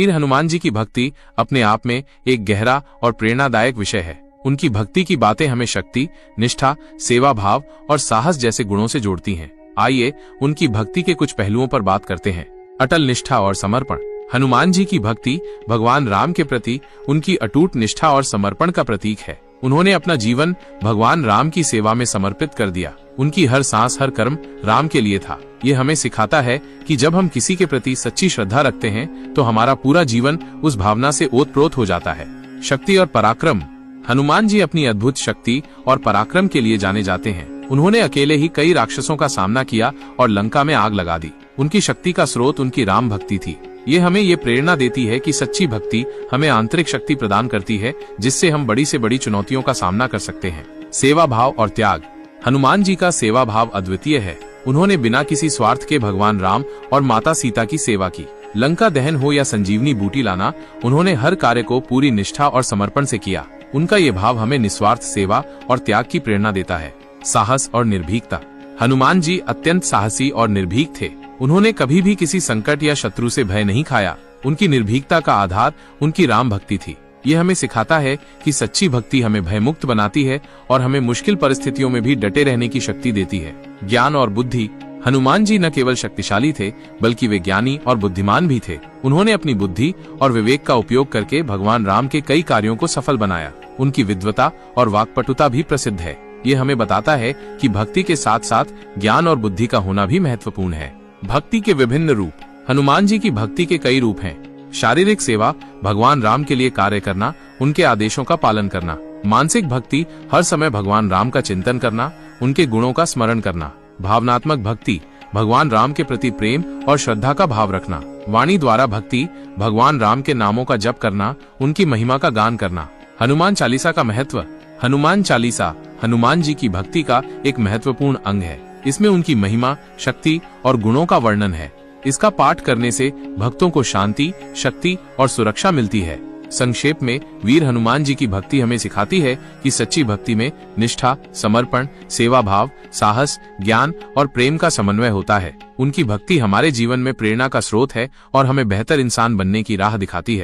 वीर हनुमान जी की भक्ति अपने आप में एक गहरा और प्रेरणादायक विषय है। उनकी भक्ति की बातें हमें शक्ति, निष्ठा, सेवा भाव और साहस जैसे गुणों से जोड़ती हैं। आइए उनकी भक्ति के कुछ पहलुओं पर बात करते हैं। अटल निष्ठा और समर्पण। हनुमान जी की भक्ति भगवान राम के प्रति उनकी अटूट निष्ठा और समर्पण का प्रतीक है। उन्होंने अपना जीवन भगवान राम की सेवा में समर्पित कर दिया। उनकी हर सांस, हर कर्म राम के लिए था। ये हमें सिखाता है कि जब हम किसी के प्रति सच्ची श्रद्धा रखते हैं तो हमारा पूरा जीवन उस भावना से ओतप्रोत हो जाता है। शक्ति और पराक्रम। हनुमान जी अपनी अद्भुत शक्ति और पराक्रम के लिए जाने जाते हैं। उन्होंने अकेले ही कई राक्षसों का सामना किया और लंका में आग लगा दी। उनकी शक्ति का स्रोत उनकी राम भक्ति थी। ये हमें ये प्रेरणा देती है कि सच्ची भक्ति हमें आंतरिक शक्ति प्रदान करती है, जिससे हम बड़ी से बड़ी चुनौतियों का सामना कर सकते हैं। सेवा भाव और त्याग। हनुमान जी का सेवा भाव अद्वितीय है। उन्होंने बिना किसी स्वार्थ के भगवान राम और माता सीता की सेवा की। लंका दहन हो या संजीवनी बूटी लाना, उन्होंने हर कार्य को पूरी निष्ठा और समर्पण से किया। उनका ये भाव हमें निस्वार्थ सेवा और त्याग की प्रेरणा देता है। साहस और निर्भीकता। हनुमान जी अत्यंत साहसी और निर्भीक थे। उन्होंने कभी भी किसी संकट या शत्रु से भय नहीं खाया। उनकी निर्भीकता का आधार उनकी राम भक्ति थी। ये हमें सिखाता है कि सच्ची भक्ति हमें भयमुक्त बनाती है और हमें मुश्किल परिस्थितियों में भी डटे रहने की शक्ति देती है। ज्ञान और बुद्धि। हनुमान जी न केवल शक्तिशाली थे, बल्कि वे ज्ञानी और बुद्धिमान भी थे। उन्होंने अपनी बुद्धि और विवेक का उपयोग करके भगवान राम के कई कार्यों को सफल बनाया। उनकी विद्वता और वाक्पटुता भी प्रसिद्ध है। ये हमें बताता है कि भक्ति के साथ साथ ज्ञान और बुद्धि का होना भी महत्वपूर्ण है। भक्ति के विभिन्न रूप। हनुमान जी की भक्ति के कई रूप हैं। शारीरिक सेवा, भगवान राम के लिए कार्य करना, उनके आदेशों का पालन करना। मानसिक भक्ति, हर समय भगवान राम का चिंतन करना, उनके गुणों का स्मरण करना। भावनात्मक भक्ति, भगवान राम के प्रति प्रेम और श्रद्धा का भाव रखना। वाणी द्वारा भक्ति, भगवान राम के नामों का जप करना, उनकी महिमा का गान करना। हनुमान चालीसा का महत्व। हनुमान चालीसा हनुमान जी की भक्ति का एक महत्वपूर्ण अंग है। इसमें उनकी महिमा, शक्ति और गुणों का वर्णन है। इसका पाठ करने से भक्तों को शांति, शक्ति और सुरक्षा मिलती है। संक्षेप में, वीर हनुमान जी की भक्ति हमें सिखाती है कि सच्ची भक्ति में निष्ठा, समर्पण, सेवा भाव, साहस, ज्ञान और प्रेम का समन्वय होता है। उनकी भक्ति हमारे जीवन में प्रेरणा का स्रोत है और हमें बेहतर इंसान बनने की राह दिखाती है।